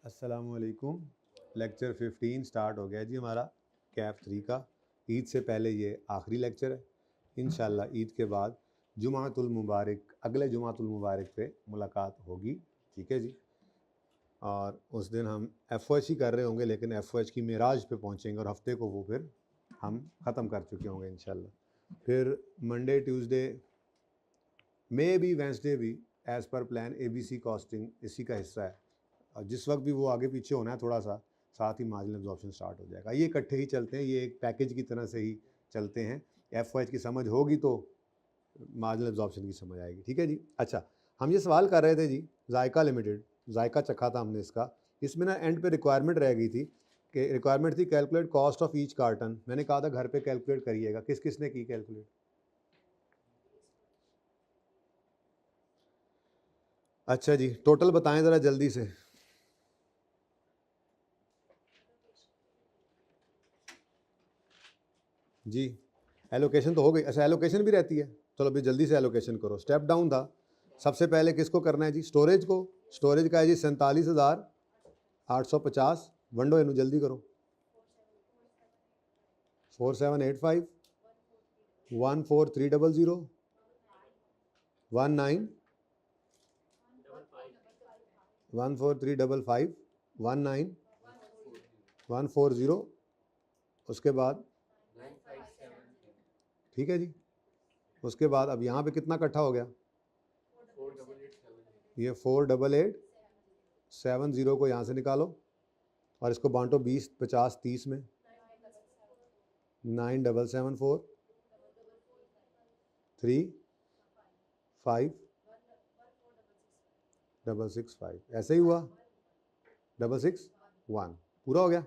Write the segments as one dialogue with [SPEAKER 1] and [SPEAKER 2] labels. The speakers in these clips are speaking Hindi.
[SPEAKER 1] अस्सलामुअलैकुम। लेक्चर 15 स्टार्ट हो गया जी हमारा कैफ 3 का। ईद से पहले ये आखिरी लेक्चर है। इंशाल्लाह ईद के बाद जुमातुल मुबारक, अगले जुमातुल मुबारक पे मुलाकात होगी। ठीक है जी। और उस दिन हम एफ ही कर रहे होंगे, लेकिन एफ की मेराज पे पहुँचेंगे और हफ्ते को वो फिर हम ख़त्म कर चुके होंगे इंशाल्लाह। फिर Monday, Tuesday, may be Wednesday भी as per plan ABC costing इसी का हिस्सा है। और जिस वक्त भी वो आगे पीछे होना है थोड़ा सा, साथ ही मार्जिनल एब्जॉर्प्शन स्टार्ट हो जाएगा। ये इकट्ठे ही चलते हैं, ये एक पैकेज की तरह से ही चलते हैं। एफ की समझ होगी तो मार्जिनल एब्जॉर्प्शन की समझ आएगी। ठीक है जी। अच्छा, हम ये सवाल कर रहे थे जी, जायका लिमिटेड, जायका चखा था हमने इसका। इसमें ना एंड पे रिक्वायरमेंट रह गई थी कि रिक्वायरमेंट थी calculate cost of each carton. मैंने कहा था घर पे कैलकुलेट करिएगा। किस किस ने की कैलकुलेट? अच्छा जी, टोटल बताएं ज़रा जल्दी से। जी, एलोकेशन तो हो गई। अच्छा, एलोकेशन भी रहती है। चलो अभी जल्दी से एलोकेशन करो। स्टेप डाउन था। सबसे पहले किसको करना है जी? स्टोरेज को। स्टोरेज का है जी 47,850। वंडो इनू जल्दी करो। 4785 14300 19 14355 19 140। उसके बाद ठीक है जी। उसके बाद अब यहाँ पे कितना इकट्ठा हो गया? ये 4887 को यहाँ से निकालो और इसको बांटो 20 50 30 में। 9774 3 5 665। ऐसे ही हुआ 661। पूरा हो गया।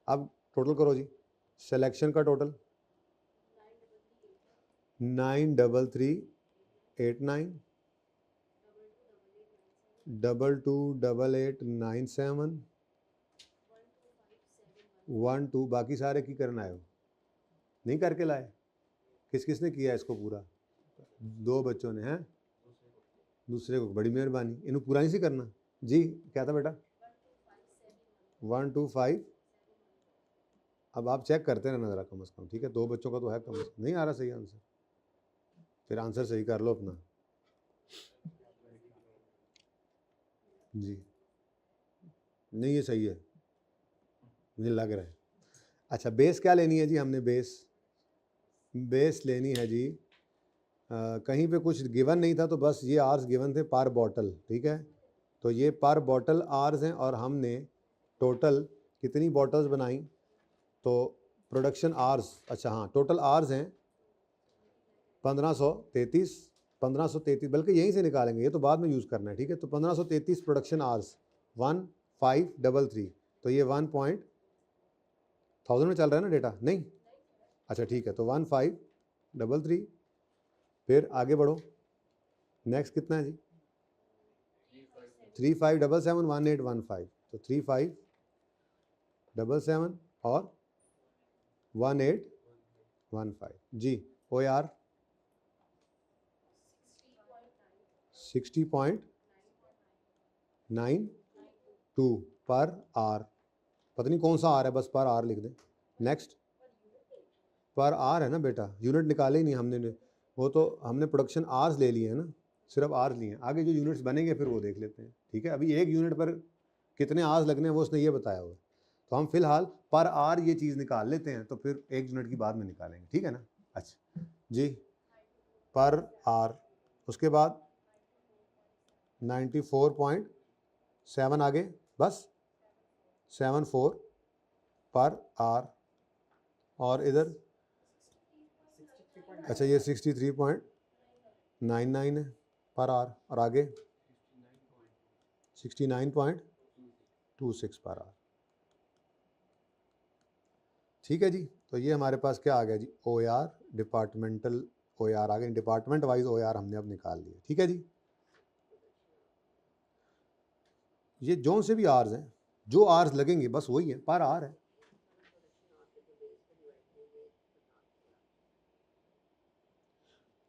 [SPEAKER 1] अब टोटल करो जी। सिलेक्शन का टोटल 93389 228897 12। बाकी सारे की करना है, नहीं करके लाए? किस किस ने किया इसको पूरा? 2 बच्चों ने। हैं दूसरे को, बड़ी मेहरबानी। इन्हें पूरा नहीं सी करना जी। क्या था बेटा? 125। अब आप चेक करते रहना ज़रा कम से कम। ठीक है, 2 बच्चों का तो है कम से कम। नहीं आ रहा सही आंसर, फिर आंसर सही कर लो अपना जी। नहीं ये सही है, मुझे लग रहा है। अच्छा, बेस क्या लेनी है जी हमने? बेस लेनी है जी। कहीं पे कुछ गिवन नहीं था तो बस ये आर्स गिवन थे पर बॉटल। ठीक है, तो ये पर बॉटल आर्स हैं और हमने टोटल कितनी बॉटल्स बनाई तो प्रोडक्शन आर्स। अच्छा हाँ, टोटल आर्स हैं 1533। 1533 बल्कि यहीं से निकालेंगे, ये तो बाद में यूज़ करना है। ठीक है, तो 1533 प्रोडक्शन आर्स 1533। तो ये 1,000 में चल रहा है ना डेटा? नहीं, अच्छा ठीक है, तो 1533। फिर आगे बढ़ो। नेक्स्ट कितना है जी? 3577 1815। तो 3577 और 1815 जी। OAR 60.92 पर आर। पता नहीं कौन सा आर है, बस पर आर लिख दें। नेक्स्ट, पर आर है ना बेटा, यूनिट निकाले ही नहीं हमने। वो तो हमने प्रोडक्शन आर्स ले लिए हैं ना, सिर्फ आर्स लिए हैं। आगे जो यूनिट्स बनेंगे फिर वो देख लेते हैं। ठीक है, अभी एक यूनिट पर कितने आर्स लगने हैं वो उसने ये बताया हुआ है। तो हम फिलहाल पर आर ये चीज़ निकाल लेते हैं, तो फिर एक यूनिट की बाद में निकालेंगे। ठीक है ना? अच्छा जी, पर आर। उसके बाद 94.7 आगे बस 74 पर आर। और इधर अच्छा ये 63.99 है पर आर। और आगे 69.26 पर आर। ठीक है जी। तो ये हमारे पास क्या आ गया जी? OAR, डिपार्टमेंटल OAR आ गए। डिपार्टमेंट वाइज OAR हमने अब निकाल लिए। ठीक है जी। ये जो से भी आर्स हैं, जो आर्स लगेंगे बस वही है, पर आर है।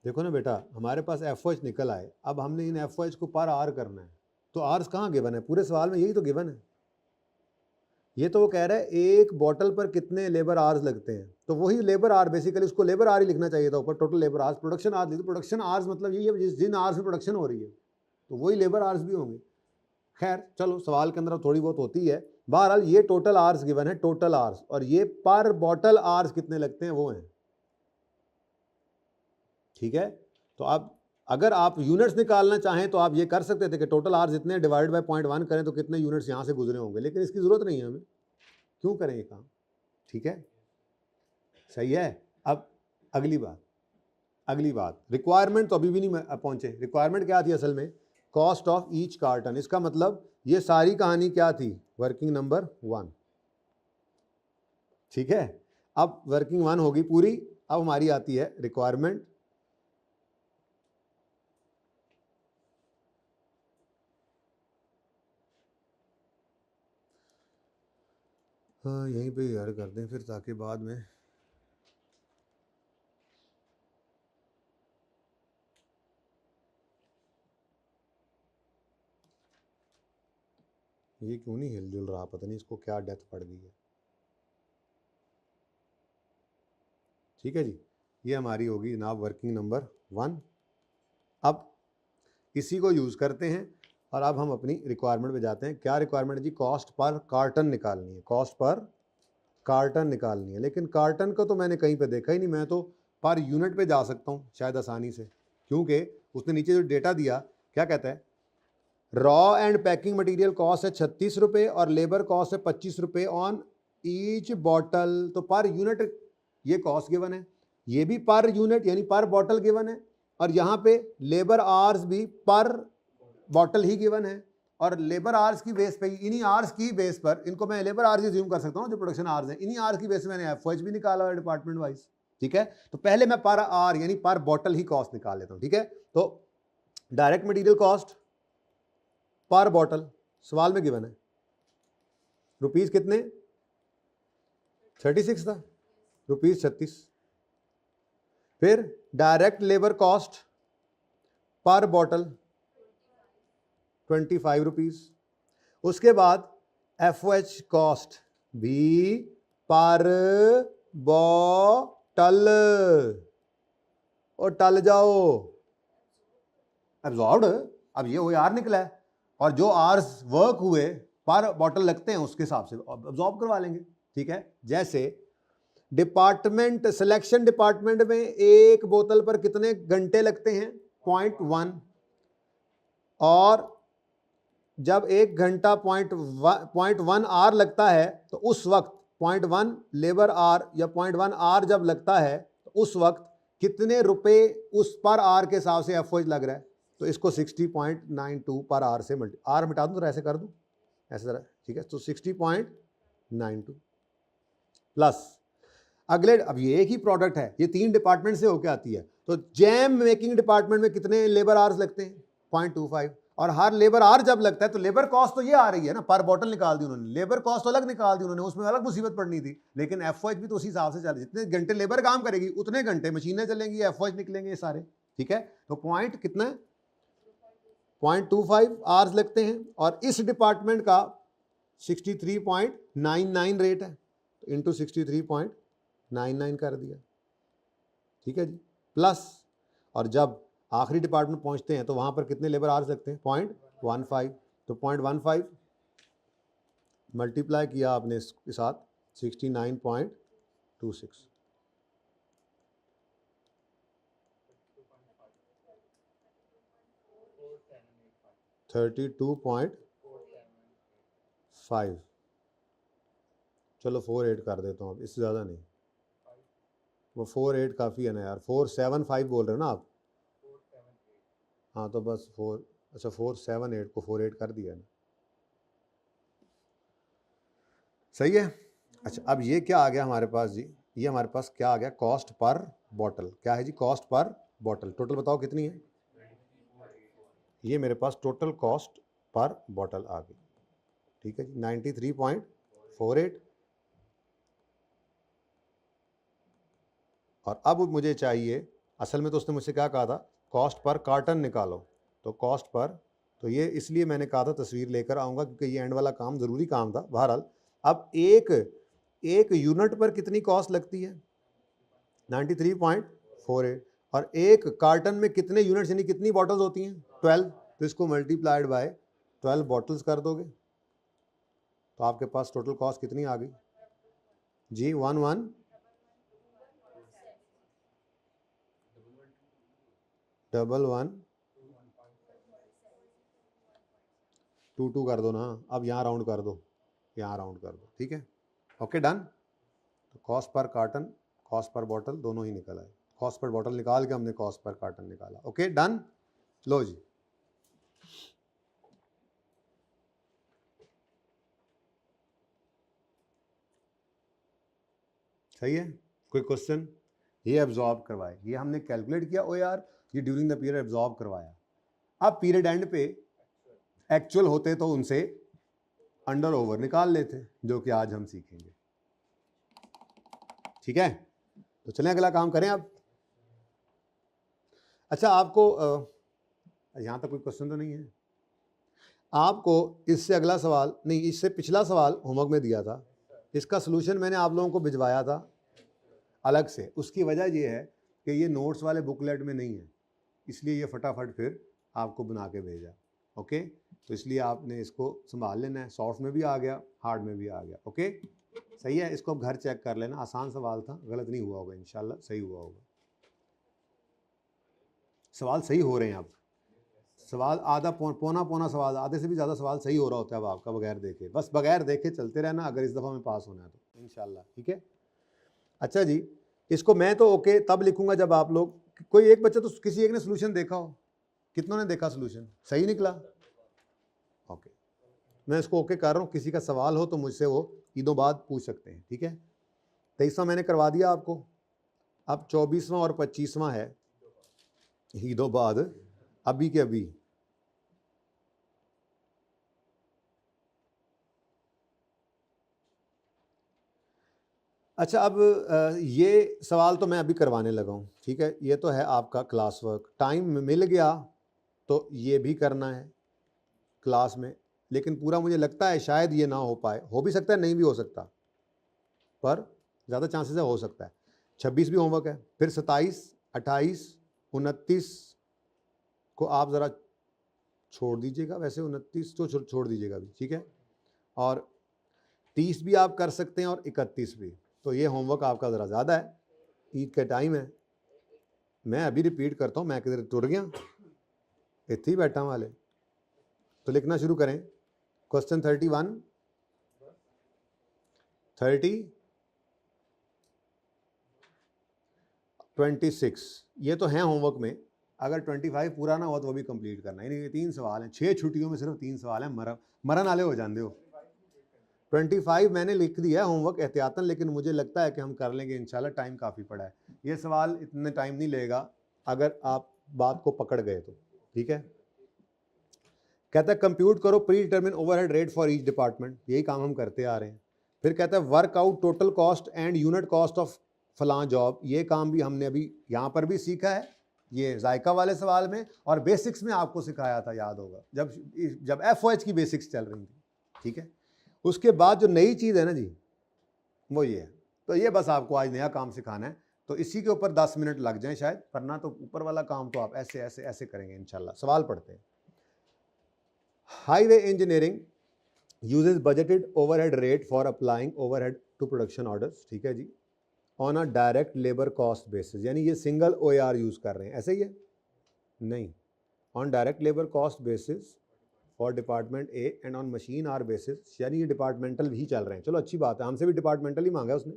[SPEAKER 1] देखो ना बेटा, हमारे पास FOH निकल आए। अब हमने इन FOH को पर आर करना है। तो आर्स कहाँ गिवन है? पूरे सवाल में यही तो गिवन है। ये तो वो कह रहा है एक बॉटल पर कितने लेबर आवर्स लगते हैं, तो वही लेबर आवर बेसिकली, उसको लेबर आवर ही लिखना चाहिए था ऊपर, total labour hours. Production hours, तो प्रोडक्शन आवर्स मतलब यही है जिन आवर्स में प्रोडक्शन हो रही है, तो वही लेबर आवर्स भी होंगे। खैर चलो, सवाल के अंदर थोड़ी बहुत होती है। बहरहाल ये टोटल आवर्स गिवन है, टोटल आवर्स, और ये पर बॉटल आवर्स कितने लगते हैं वो हैं। ठीक है, तो आप अगर आप यूनिट्स निकालना चाहें तो आप ये कर सकते थे कि टोटल आवर्स इतने डिवाइड बाय 0.1 करें तो कितने यूनिट्स यहाँ से गुजरे होंगे, लेकिन इसकी जरूरत नहीं है हमें, क्यों करें ये काम। ठीक है, सही है। अब अगली बात रिक्वायरमेंट तो अभी भी नहीं पहुंचे। रिक्वायरमेंट क्या थी असल में, कॉस्ट ऑफ ईच कार्टन। इसका मतलब ये सारी कहानी क्या थी, वर्किंग नंबर 1। ठीक है, अब वर्किंग 1 होगी पूरी। अब हमारी आती है रिक्वायरमेंट। हाँ यहीं पे यार कर दें फिर, ताकि बाद में ये क्यों नहीं हिलजुल रहा, पता नहीं इसको क्या डेथ पड़ गई है। ठीक है जी, ये हमारी होगी जनाब वर्किंग नंबर 1। अब इसी को यूज़ करते हैं और अब हम अपनी रिक्वायरमेंट पे जाते हैं। क्या रिक्वायरमेंट है जी, कॉस्ट पर कार्टन निकालनी है, कॉस्ट पर कार्टन निकालनी है। लेकिन कार्टन को तो मैंने कहीं पे देखा ही नहीं, मैं तो पर यूनिट पे जा सकता हूँ शायद आसानी से, क्योंकि उसने नीचे जो डेटा दिया क्या कहता है, raw and packing material cost है 36 रुपये और लेबर कॉस्ट है 25 रुपये ऑन ईच बॉटल। तो पर यूनिट ये कॉस्ट गिवन है, ये भी पर यूनिट यानी पर बॉटल गिवन है, और यहाँ पे लेबर आवर्स भी पर बॉटल ही गिवन है। और लेबर आवर्स की बेस पे, इन्हीं आवर्स की बेस पर, इनको मैं लेबर आवर्स ही ज्यूम कर सकता हूँ जो प्रोडक्शन आवर्स हैं, इन्हीं आवर्स की बेस पे मैंने एफओएच भी निकाला है डिपार्टमेंट वाइज। ठीक है, तो पहले मैं पर आवर यानी पर बॉटल ही कॉस्ट निकाल लेता हूँ। ठीक है, तो direct material cost per bottle सवाल में गिवन है, रुपीज कितने, 36 था, रुपीज 36। फिर direct labour cost per bottle 25 rupees. उसके बाद एफओएच कॉस्ट भी पर बॉटल, और टल जाओ एब्जॉर्ब्ड। अब ये वो यार निकला है, और जो आवर्स वर्क हुए पर बॉटल लगते हैं उसके हिसाब से अब्जॉर्ब करवा लेंगे। ठीक है, जैसे डिपार्टमेंट सिलेक्शन डिपार्टमेंट में एक बोतल पर कितने घंटे लगते हैं, 0.1, और जब 1 घंटा 0.1 आवर लगता है तो उस वक्त 0.1 लेबर आवर या 0.1 आवर जब लगता है तो उस वक्त कितने रुपए उस पर आवर के हिसाब से एफओएच लग रहा है। तो इसको 60.92 पर आवर से आर मिटा दूं तो ऐसे कर दूं, ऐसे तरह। ठीक है, तो 60.92 प्लस अगले, अब ये एक ही प्रोडक्ट है, ये 3 डिपार्टमेंट से होकर आती है, तो जैम मेकिंग डिपार्टमेंट में कितने लेबर आवर्स लगते हैं, 0.25, और हर लेबर आवर जब लगता है तो लेबर कॉस्ट तो ये आ रही है ना, पर बॉटल निकाल दी उन्होंने, लेबर कॉस्ट तो अलग निकाल दी उन्होंने, उसमें अलग मुसीबत पड़नी थी, लेकिन एफओएच भी तो उसी हिसाब से चले, जितने घंटे लेबर काम करेगी उतने घंटे मशीनें चलेंगी, एफओएच निकलेंगे ये सारे। ठीक है, तो पॉइंट कितना, 0.25 आवर्स लगते हैं, और इस डिपार्टमेंट का 63.99 रेट है, तो इंटू 63.99 कर दिया। ठीक है जी, प्लस, और जब आखिरी डिपार्टमेंट पहुंचते हैं तो वहां पर कितने लेबर आवर्स लगते हैं, 0.15, तो 0.15 मल्टीप्लाई किया आपने इसके साथ 69.26, $32.5, चलो 48 कर देता हूँ, अब इससे ज़्यादा नहीं, वो 48 काफ़ी है ना यार, 475 बोल रहे हो ना आप, हाँ तो बस 478 को 48 कर दिया ना, सही है। अच्छा, अब ये क्या आ गया हमारे पास जी, ये हमारे पास क्या आ गया, कॉस्ट पर बॉटल। क्या है जी, कॉस्ट पर बॉटल, टोटल बताओ कितनी है, ये मेरे पास टोटल कॉस्ट पर बॉटल आ गई। ठीक है जी, 93.48, और अब मुझे चाहिए, असल में तो उसने मुझसे क्या कहा था, कॉस्ट पर कार्टन निकालो, तो कॉस्ट पर, तो ये इसलिए मैंने कहा था तस्वीर लेकर आऊँगा क्योंकि ये एंड वाला काम ज़रूरी काम था। बहरहाल अब एक यूनिट पर कितनी कॉस्ट लगती है? 93.48। और एक कार्टन में कितने यूनिट्स यानी कितनी बॉटल्स होती हैं? 12। तो इसको मल्टीप्लाइड बाय 12 बॉटल्स कर दोगे तो आपके पास टोटल कॉस्ट कितनी आ गई जी? 111122 कर दो ना, अब यहाँ राउंड कर दो, यहाँ राउंड कर दो, ठीक है। Okay done. तो cost per carton, cost per bottle दोनों ही निकल आए। कॉस्ट पर बॉटल निकाल के हमने कॉस्ट पर कार्टन निकाला। Okay done. लो जी, सही है। कोई क्वेश्चन? ये एब्जॉर्ब करवाए, ये हमने कैलकुलेट किया। ओ यार, ये ड्यूरिंग द पीरियड एब्जॉर्ब करवाया। अब पीरियड एंड पे एक्चुअल होते तो उनसे अंडर ओवर निकाल लेते, जो कि आज हम सीखेंगे, ठीक है। तो चलें अगला काम करें अब। अच्छा, आपको यहाँ तक कोई क्वेश्चन तो नहीं है? आपको इससे अगला सवाल नहीं, इससे पिछला सवाल होमवर्क में दिया था, इसका सलूशन मैंने आप लोगों को भिजवाया था अलग से। उसकी वजह यह है कि ये नोट्स वाले बुकलेट में नहीं है, इसलिए ये फटाफट फिर आपको बना के भेजा। ओके, तो इसलिए आपने इसको संभाल लेना है। सॉफ्ट में भी आ गया, हार्ड में भी आ गया। ओके, सही है। इसको अब घर चेक कर लेना। आसान सवाल था, गलत नहीं हुआ होगा, इंशाल्लाह सही हुआ होगा। सवाल सही हो रहे हैं अब। सवाल आधा पौना सवाल, आधे से भी ज़्यादा सवाल सही हो रहा होता है अब आपका, बगैर देखे। बस बगैर देखे चलते रहना अगर इस दफ़ा में पास होना है तो इंशाल्लाह, ठीक है। अच्छा जी, इसको मैं तो ओके तब लिखूंगा जब आप लोग, कोई एक बच्चा तो किसी एक ने सोल्यूशन देखा हो। कितनों ने देखा सोल्यूशन? सही निकला? ओके, मैं इसको ओके कर रहा हूँ। किसी का सवाल हो तो मुझसे वो ईदों बाद पूछ सकते हैं, ठीक है। 23वां मैंने करवा दिया आपको। अब 24वां और 25वां है ईदों बाद, अभी के अभी। अच्छा, अब ये सवाल तो मैं अभी करवाने लगा हूँ, ठीक है। ये तो है आपका क्लास वर्क। टाइम मिल गया तो ये भी करना है क्लास में, लेकिन पूरा मुझे लगता है शायद ये ना हो पाए। हो भी सकता है, नहीं भी हो सकता, पर ज़्यादा चांसेस है हो सकता है। 26 भी होमवर्क है, फिर 27, 28, 29 को आप ज़रा छोड़ दीजिएगा। वैसे 29 तो छोड़ दीजिएगा भी, ठीक है। और 30 भी आप कर सकते हैं और 31 भी। तो ये होमवर्क आपका ज़रा ज़्यादा है, ईद का टाइम है। मैं अभी रिपीट करता हूँ, मैं किधर टुट गया, इतने ही बैठा वाले। तो लिखना शुरू करें। क्वेश्चन 31, 30, 26 ये तो हैं होमवर्क में। अगर 25 पूरा ना हो तो वो भी कंप्लीट करना है। यानी 3 सवाल हैं, 6 छुट्टियों में सिर्फ 3 सवाल हैं। मरन आले हो जाते हो। 25 मैंने लिख दिया है होमवर्क एहतियातन, लेकिन मुझे लगता है कि हम कर लेंगे इंशाल्लाह। टाइम काफ़ी पड़ा है, ये सवाल इतने टाइम नहीं लेगा अगर आप बात को पकड़ गए तो, ठीक है। कहता है कंप्यूट करो pre determine overhead rate for each department. यही काम हम करते आ रहे हैं। फिर कहता है work out total cost and unit cost of फलां जॉब। ये काम भी हमने अभी यहाँ पर भी सीखा है, ये जायका वाले सवाल में, और बेसिक्स में आपको सिखाया था, याद होगा, जब FOH की बेसिक्स चल रही थी, ठीक है। उसके बाद जो नई चीज़ है ना जी, वो ये है। तो ये बस आपको आज नया काम सिखाना है, तो इसी के ऊपर 10 मिनट लग जाएं शायद, वरना तो ऊपर वाला काम तो आप ऐसे ऐसे ऐसे करेंगे इंशाल्लाह। सवाल पढ़ते हैं। Highway engineering uses budgeted overhead rate for applying overhead to production orders, ठीक है जी, on a direct labour cost basis. यानी ये सिंगल OAR यूज कर रहे हैं, ऐसे ही है? नहीं, on direct labour cost basis for department A and on machine hour basis. यानी ये डिपार्टमेंटल भी चल रहे हैं। चलो अच्छी बात है, हमसे भी डिपार्टमेंटल ही मांगा उसने,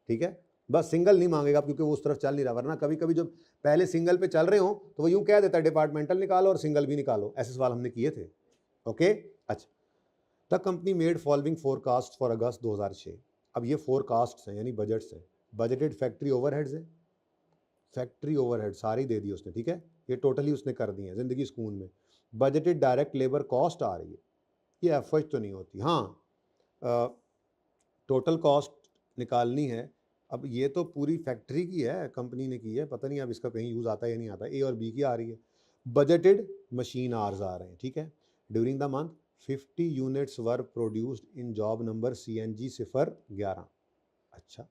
[SPEAKER 1] ठीक है। बस सिंगल नहीं मांगेगा क्योंकि वो उस तरफ चल नहीं रहा, वरना कभी कभी जब पहले सिंगल पे चल रहे हो तो वो यूं कह देता है डिपार्टमेंटल निकालो और सिंगल भी निकालो। ऐसे सवाल हमने किए थे। ओके, अच्छा। The company made following forecast for August 2006। अब ये फोरकास्ट हैं यानी बजट्स हैं। बजटेड फैक्ट्री ओवरहेड्स हैं, फैक्ट्री ओवरहेड सारी दे दी उसने, ठीक है। ये टोटली उसने कर दी है ज़िंदगी सुकून में। बजटेड डायरेक्ट लेबर कॉस्ट आ रही है, ये FOH तो नहीं होती। हाँ, टोटल कॉस्ट निकालनी है। अब ये तो पूरी फैक्ट्री की है, कंपनी ने की है, पता नहीं अब इसका कहीं यूज़ आता है या नहीं आता। A और B की आ रही है। बजटेड मशीन आवर्स आ रहे हैं, ठीक है। During the month 50 units were produced in job number CNG 011। अच्छा,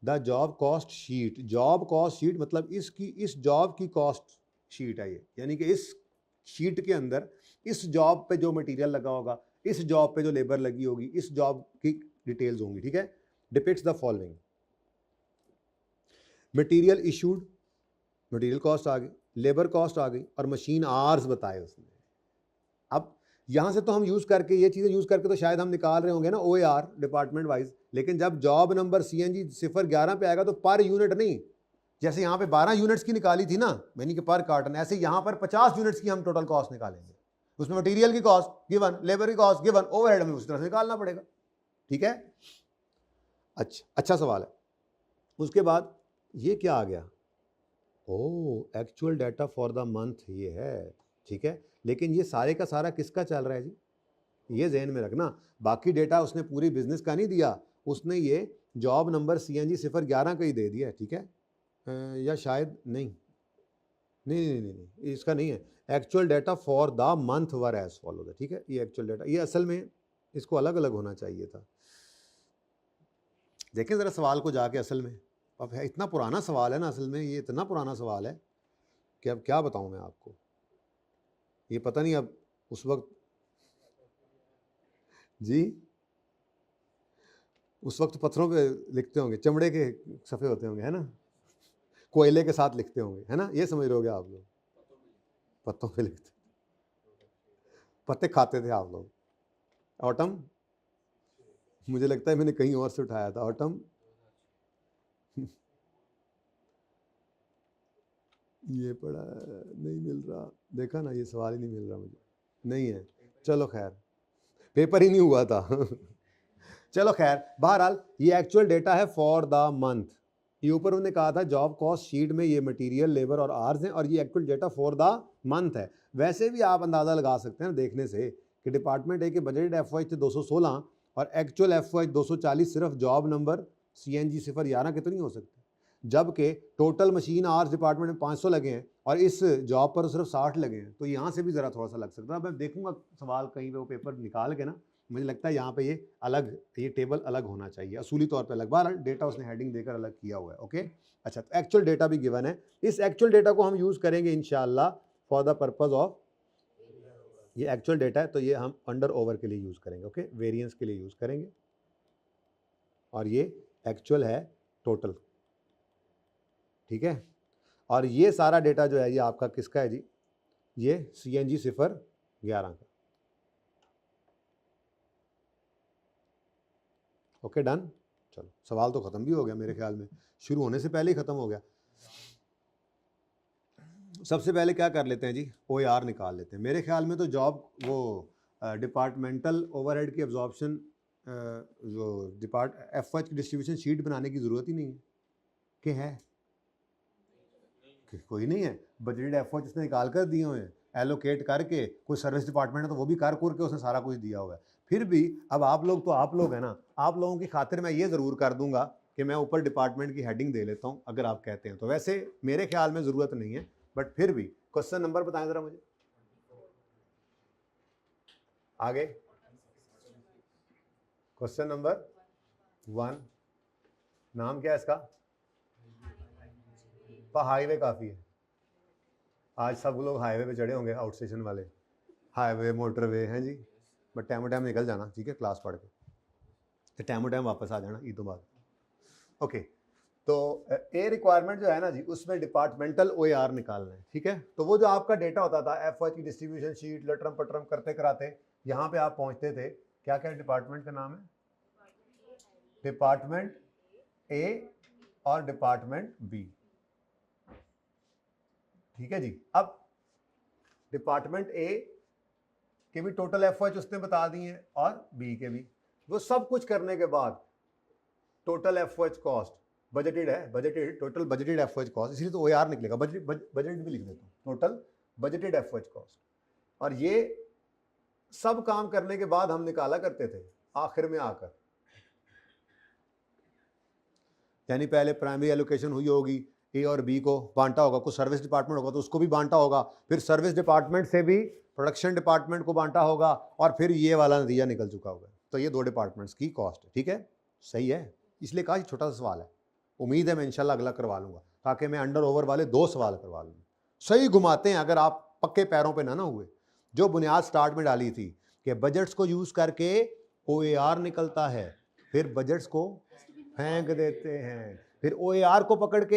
[SPEAKER 1] the job cost sheet, job cost sheet मतलब इस जॉब की कॉस्ट शीट है ये, यानी कि इस शीट के अंदर इस जॉब पे जो मटेरियल लगा होगा, इस जॉब पे जो लेबर लगी होगी, इस जॉब की डिटेल्स होंगी, ठीक है। Depicts the following, material issued, material cost आ गई, लेबर कॉस्ट आ गई और मशीन आवर्स बताए उसने। अब यहां से तो हम यूज करके ये चीजें यूज करके तो शायद हम निकाल रहे होंगे ना OAR डिपार्टमेंट वाइज, लेकिन जब जॉब नंबर CNG 011 पे आएगा तो पर यूनिट नहीं, जैसे यहाँ पे 12 यूनिट्स की निकाली थी ना यानी कि पर कार्टन, ऐसे यहाँ पर 50 यूनिट्स की हम टोटल कॉस्ट निकालेंगे। उसमें मटेरियल की कॉस्ट गिवन, लेबर की कॉस्ट गिवन, ओवरहेड हमें उस तरह से निकालना पड़ेगा, ठीक है। अच्छा सवाल है। उसके बाद ये क्या आ गया, oh actual data for the month ये है, ठीक है। लेकिन ये सारे का सारा किसका चल रहा है जी, ये जहन में रखना। बाकी डेटा उसने पूरी बिजनेस का नहीं दिया, उसने ये जॉब नंबर CNG 011 का ही दे दिया, ठीक है। या शायद नहीं नहीं नहीं नहीं नहीं इसका नहीं है, actual data for the month were as followed, ठीक है। ये एक्चुअल डाटा, ये असल में इसको अलग अलग होना चाहिए था। देखें ज़रा सवाल को जाके, असल में अब है इतना पुराना सवाल है ना, असल में ये इतना पुराना सवाल है कि अब क्या बताऊं मैं आपको, ये पता नहीं अब उस वक्त जी उस वक्त पत्थरों पे लिखते होंगे, चमड़े के सफ़े होते होंगे, है ना, कोयले के साथ लिखते होंगे, है ना, ये समझ रहे होगे आप लोग, पत्तों पे लिखते, पत्ते खाते थे आप लोग। ऑटम, मुझे लगता है मैंने कहीं और से उठाया था ऑटम। ये पढ़ा नहीं मिल रहा, देखा ना, ये सवाल ही नहीं मिल रहा मुझे, नहीं है, चलो खैर पेपर ही नहीं हुआ था। चलो खैर, बहरहाल ये एक्चुअल डेटा है फॉर द मंथ। ये ऊपर उन्होंने कहा था जॉब कॉस्ट शीट में ये मटेरियल, लेबर और आवर्स हैं, और ये actual data for the month है। वैसे भी आप अंदाज़ा लगा सकते हैं देखने से कि डिपार्टमेंट ए के बजटेड FY थे 216 और एक्चुअल FY 240 सिर्फ जॉब नंबर CNG 011 कितनी हो सकती, जबकि टोटल मशीन आवर्स डिपार्टमेंट में 500 लगे हैं और इस जॉब पर सिर्फ 60 लगे हैं। तो यहाँ से भी ज़रा थोड़ा सा लग सकता है। मैं देखूंगा सवाल कहीं पे वो पेपर निकाल के ना, मुझे लगता है यहाँ पे ये अलग, ये टेबल अलग होना चाहिए, असूली तौर पे अलग। बहरहाल डेटा उसने हेडिंग देकर अलग किया हुआ है, ओके। अच्छा, तो एक्चुअल डेटा भी गिवन है, इस एक्चुअल डेटा को हम यूज़ करेंगे इंशाल्लाह फॉर द पर्पज़ ऑफ, ये एक्चुअल डेटा है तो ये हम अंडर ओवर के लिए यूज़ करेंगे, ओके, वेरिएंस के लिए यूज़ करेंगे, और ये एक्चुअल है टोटल, ठीक है। और ये सारा डेटा जो है ये आपका किसका है जी, ये CNG 011 का, ओके डन। चलो सवाल तो ख़त्म भी हो गया मेरे ख्याल में, शुरू होने से पहले ही ख़त्म हो गया। सबसे पहले क्या कर लेते हैं जी, OAR निकाल लेते हैं। मेरे ख्याल में तो जॉब वो डिपार्टमेंटल ओवरहेड की एब्जॉर्प्शन जो FY की डिस्ट्रीब्यूशन शीट बनाने की ज़रूरत ही नहीं है, कि है कि कोई नहीं है, बजटेड FY जिसने निकाल कर दिए हुए हैं, एलोकेट करके, कोई सर्विस डिपार्टमेंट है तो वो भी कर के उसने सारा कुछ दिया हुआ है। फिर भी अब आप लोग तो आप लोग हैं ना, आप लोगों की खातिर मैं ये ज़रूर कर दूंगा कि मैं ऊपर डिपार्टमेंट की हेडिंग दे लेता हूँ, अगर आप कहते हैं तो। वैसे मेरे ख्याल में ज़रूरत नहीं है, बट फिर भी क्वेश्चन नंबर बताएं ज़रा मुझे आगे। क्वेश्चन नंबर 1, नाम क्या है इसका, हाईवे काफ़ी है, आज सब लोग हाईवे पे चढ़े होंगे, आउट स्टेशन वाले, हाईवे मोटरवे हैं जी, बट टाइम टाइम निकल जाना, ठीक है, क्लास पढ़ के, तो टाइम वापस आ जाना ईदों बाद, ओके। तो ए रिक्वायरमेंट जो है ना जी, उसमें डिपार्टमेंटल OAR निकालना है, ठीक है। तो वो जो आपका डेटा होता था FY की डिस्ट्रीब्यूशन शीट लटरम पटरम करते कराते यहाँ पे आप पहुँचते थे, क्या क्या डिपार्टमेंट का नाम है, डिपार्टमेंट A और डिपार्टमेंट B, ठीक है जी। अब डिपार्टमेंट A के भी टोटल FY उसने बता दी है और B के भी, वो सब कुछ करने के बाद टोटल FY कॉस्ट बजटेड है, budgeted total budgeted FY cost, इसलिए तो OAR निकलेगा, बजटेड भी लिख देता हूँ, टोटल बजटेड FY कॉस्ट। और ये सब काम करने के बाद हम निकाला करते थे आखिर में आकर, यानी पहले प्राइमरी एलोकेशन हुई होगी, A और B को बांटा होगा, कुछ सर्विस डिपार्टमेंट होगा तो उसको भी बांटा होगा, फिर सर्विस डिपार्टमेंट से भी प्रोडक्शन डिपार्टमेंट को बांटा होगा और फिर ये वाला नतीजा निकल चुका होगा। तो ये 2 डिपार्टमेंट्स की कॉस्ट है, ठीक है, सही है। इसलिए कहा छोटा सा सवाल है, उम्मीद है मैं इंशाल्लाह अगला करवा लूँगा ताकि मैं अंडर ओवर वाले 2 सवाल करवा लूँ। सही घुमाते हैं अगर आप पक्के पैरों पे ना हुए। जो बुनियाद स्टार्ट में डाली थी कि बजट्स को यूज़ करके OAR निकलता है, फिर बजट्स को फेंक देते हैं, फिर OAR को पकड़ के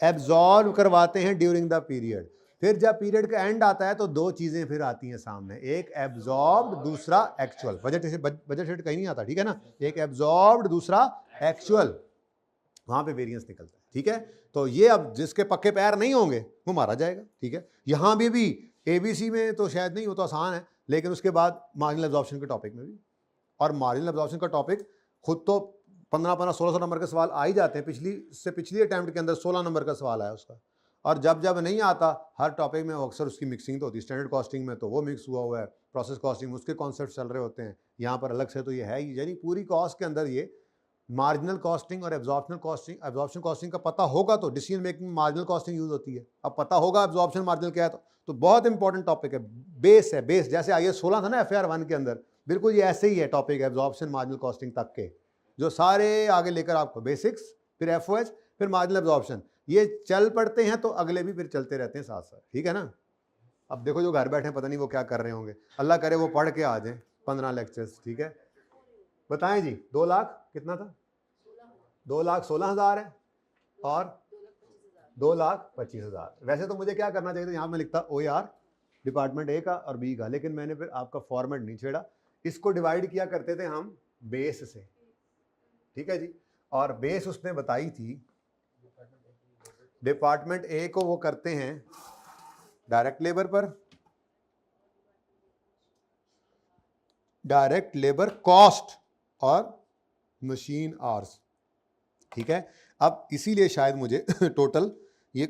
[SPEAKER 1] एब्जॉर्ब करवाते हैं ड्यूरिंग द पीरियड। फिर जब पीरियड का एंड आता है तो 2 चीज़ें फिर आती हैं सामने, एक एब्जॉर्ब्ड दूसरा एक्चुअल। बजट शीट कहीं नहीं आता, ठीक है ना, एक एब्जॉर्ब्ड दूसरा एक्चुअल, वहाँ पे वेरिएंस निकलता है, ठीक है। तो ये अब जिसके पक्के पैर नहीं होंगे वो मारा जाएगा, ठीक है। यहाँ भी ABC में तो शायद नहीं, वो तो आसान है, लेकिन उसके बाद मार्जिनल एब्जॉर्प्शन के टॉपिक में भी, और मार्जिनल एब्जॉर्प्शन का टॉपिक खुद तो 15-16 नंबर के सवाल आ ही जाते हैं। पिछली अटैम्प्ट के अंदर 16 नंबर का सवाल आया उसका। और जब नहीं आता हर टॉपिक में अक्सर उसकी मिक्सिंग तो होती है। स्टैंडर्ड कॉस्टिंग में तो वो मिक्स हुआ है, प्रोसेस कॉस्टिंग में उसके कॉन्सेप्ट चल रहे होते हैं, यहाँ पर अलग से तो ये है ही। यानी पूरी कॉस्ट के अंदर ये मार्जिनल कॉस्टिंग और एब्जॉर्प्शन कॉस्टिंग का पता होगा तो डिसीजन मेकिंग में मार्जिनल कॉस्टिंग यूज होती है। अब पता होगा एब्जॉर्प्शन मार्जिनल क्या है तो बहुत इंपॉर्टेंट टॉपिक है, बेस है, बेस। जैसे IAS 16 था ना FAR 1 के अंदर, बिल्कुल ये ऐसे ही है टॉपिक, एब्जॉर्प्शन मार्जिनल कॉस्टिंग तक के, जो सारे आगे लेकर आपको बेसिक्स, फिर FOH, फिर मार्जिनल एब्जॉर्प्शन, ये चल पड़ते हैं तो अगले भी फिर चलते रहते हैं साथ साथ, ठीक है ना। अब देखो जो घर बैठे हैं पता नहीं वो क्या कर रहे होंगे, अल्लाह करे वो पढ़ के आ जाए 15 लेक्चर्स, ठीक है। बताएं जी, 2 लाख कितना था? 2,16,000 है और 2,25,000। वैसे तो मुझे क्या करना चाहिए था, यहाँ में लिखता OAR डिपार्टमेंट A का और B का, लेकिन मैंने फिर आपका फॉर्मेट नहीं छेड़ा। इसको डिवाइड किया करते थे हम बेस से, ठीक है जी। और बेस उसने बताई थी डिपार्टमेंट A को वो करते हैं डायरेक्ट लेबर पर, डायरेक्ट लेबर कॉस्ट और मशीन आवर्स, ठीक है। अब इसीलिए शायद मुझे टोटल ये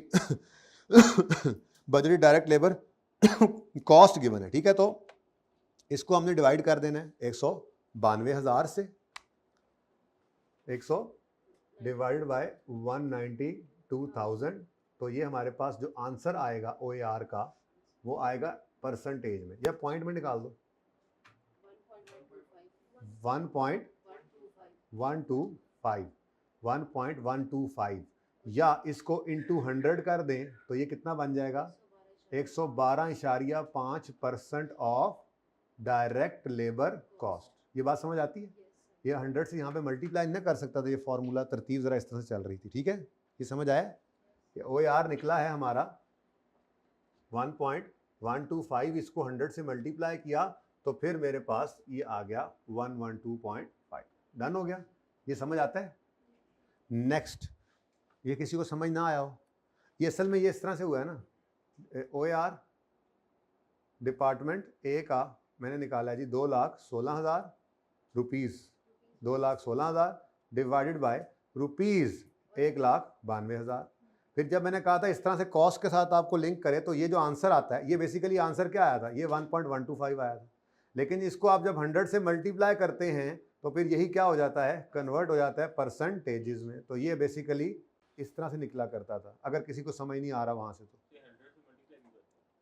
[SPEAKER 1] budget direct labour cost given है, ठीक है। तो इसको हमने डिवाइड कर देना है 192,000 से, 100 डिवाइडेड बाय 192,000। तो ये हमारे पास जो आंसर आएगा OAR का वो आएगा परसेंटेज में, या पॉइंट में निकाल दो, 1.125, या इसको इंटू 100 कर दें तो ये कितना बन जाएगा, 112.5% ऑफ डायरेक्ट लेबर कॉस्ट। ये बात समझ आती है? ये 100 से यहाँ पे मल्टीप्लाई नहीं कर सकता था, ये फॉर्मूला तरतीब जरा इस तरह से चल रही थी, ठीक है। ये समझ आया कि OAR निकला है हमारा 1.125, इसको 100 से मल्टीप्लाई किया तो फिर मेरे पास ये आ गया 112.5। डन हो गया, ये समझ आता है। नेक्स्ट, ये किसी को समझ ना आया हो, ये असल में ये इस तरह से हुआ है ना, OAR डिपार्टमेंट A का मैंने निकाला है जी 2,16,000 रुपीज़, 2,16,000 डिवाइडेड बाय रुपीज़ 1,92,000। फिर जब मैंने कहा था इस तरह से कॉस्ट के साथ आपको लिंक करें तो ये जो आंसर आता है, ये बेसिकली आंसर क्या आया था, ये 1.125 आया था। लेकिन इसको आप जब 100 से मल्टीप्लाई करते हैं तो फिर यही क्या हो जाता है, कन्वर्ट हो जाता है परसेंटेजेस में। तो ये बेसिकली इस तरह से निकला करता था। अगर किसी को समझ नहीं आ रहा वहाँ से तो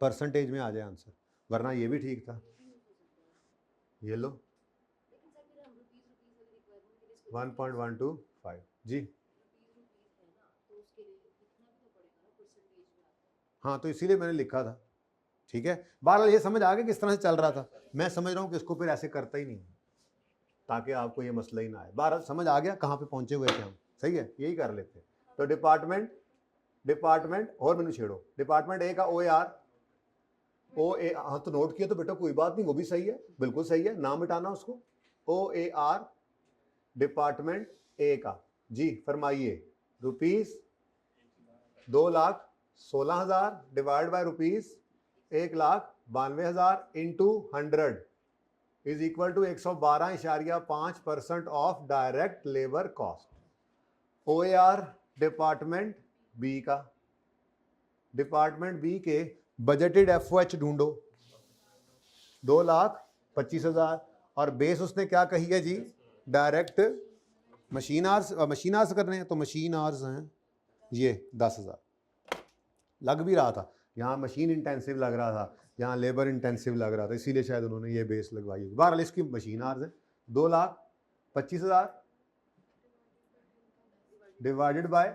[SPEAKER 1] परसेंटेज में आ जाए आंसर, वरना ये भी ठीक था। ये लो 1.125 जी। हाँ, तो इसीलिए मैंने लिखा था, ठीक है। बहरहाल ये समझ आ गया किस तरह से चल रहा था। मैं समझ रहा हूँ कि इसको फिर ऐसे करता ही नहीं ताकि आपको ये मसला ही ना आए। बहरहाल समझ आ गया कहाँ पे पहुंचे हुए थे हम, सही है, यही कर लेते। तो डिपार्टमेंट और मैंने छेड़ो, डिपार्टमेंट A का OAR, हाँ तो नोट किया तो बेटा कोई बात नहीं, वो भी सही है, बिल्कुल सही है, नाम मिटाना उसको। OAR डिपार्टमेंट A का जी, फरमाइए, rupees 2,16,000 divide by rupees 1,92,000 into 100 is equal to 112.5% of direct labour cost. OAR department B का, डिपार्टमेंट B के बजटेड FOH ढूंढो 2,25,000, और बेस उसने क्या कही है जी, डायरेक्ट मशीन आवर्स करने हैं, तो मशीन आवर्स हैं ये 10,000। लग भी रहा था यहाँ मशीन इंटेंसिव लग रहा था, यहाँ लेबर इंटेंसिव लग रहा था, इसीलिए शायद उन्होंने ये बेस लगवाई होगी। बहरहाल इसकी मशीन आर्स है 2,25,000 डिवाइडेड बाय,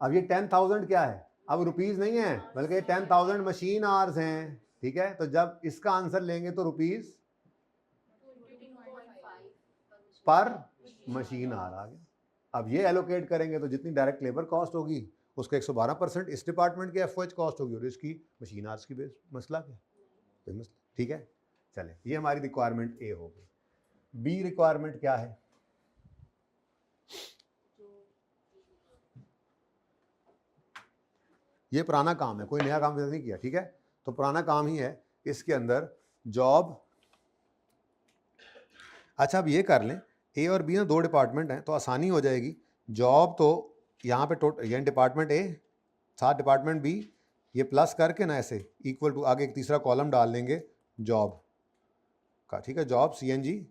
[SPEAKER 1] अब ये 10,000 क्या है, अब रुपीस नहीं है बल्कि 10,000 मशीन आवर्स हैं, ठीक है। तो जब इसका आंसर लेंगे तो रुपीस पर मशीन आवर आ गया। अब ये एलोकेट करेंगे तो जितनी डायरेक्ट लेबर कॉस्ट होगी उसका 112% इस डिपार्टमेंट की एफओएच कॉस्ट होगी और इसकी मशीन आवर्स की बेस। मसला क्या, कोई मसला, ठीक है। चले, ये हमारी रिक्वायरमेंट ए हो गई। बी रिक्वायरमेंट क्या है, ये पुराना काम है, कोई नया काम नहीं किया, ठीक है। तो पुराना काम ही है, इसके अंदर जॉब, अच्छा अब ये कर लें, ए और बी ना दो डिपार्टमेंट हैं तो आसानी हो जाएगी। जॉब तो यहाँ पे टोटल यानी डिपार्टमेंट ए साथ डिपार्टमेंट बी, ये प्लस करके ना ऐसे इक्वल टू आगे एक तीसरा कॉलम डाल देंगे जॉब का, ठीक है। जॉब CNG,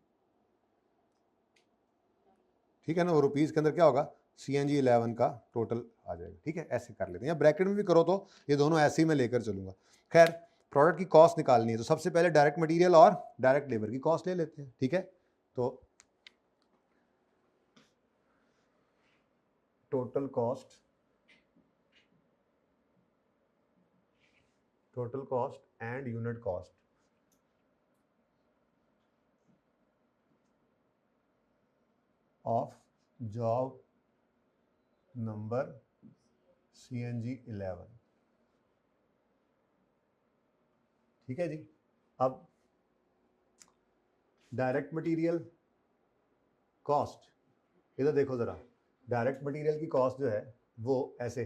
[SPEAKER 1] ठीक है ना, वो रुपीज़ के अंदर क्या होगा CNG 11 का टोटल आ जाएगा, ठीक है। ऐसे कर लेते हैं, या ब्रैकेट में भी करो तो ये दोनों ऐसे ही मैं लेकर चलूँगा। खैर प्रोडक्ट की कॉस्ट निकालनी है तो सबसे पहले डायरेक्ट मटेरियल और डायरेक्ट लेबर की कॉस्ट ले लेते हैं, ठीक है। तो total cost and unit cost of job number CNG 11, ठीक है जी। अब डायरेक्ट मटेरियल कॉस्ट, इधर देखो ज़रा, डायरेक्ट मटेरियल की कॉस्ट जो है वो ऐसे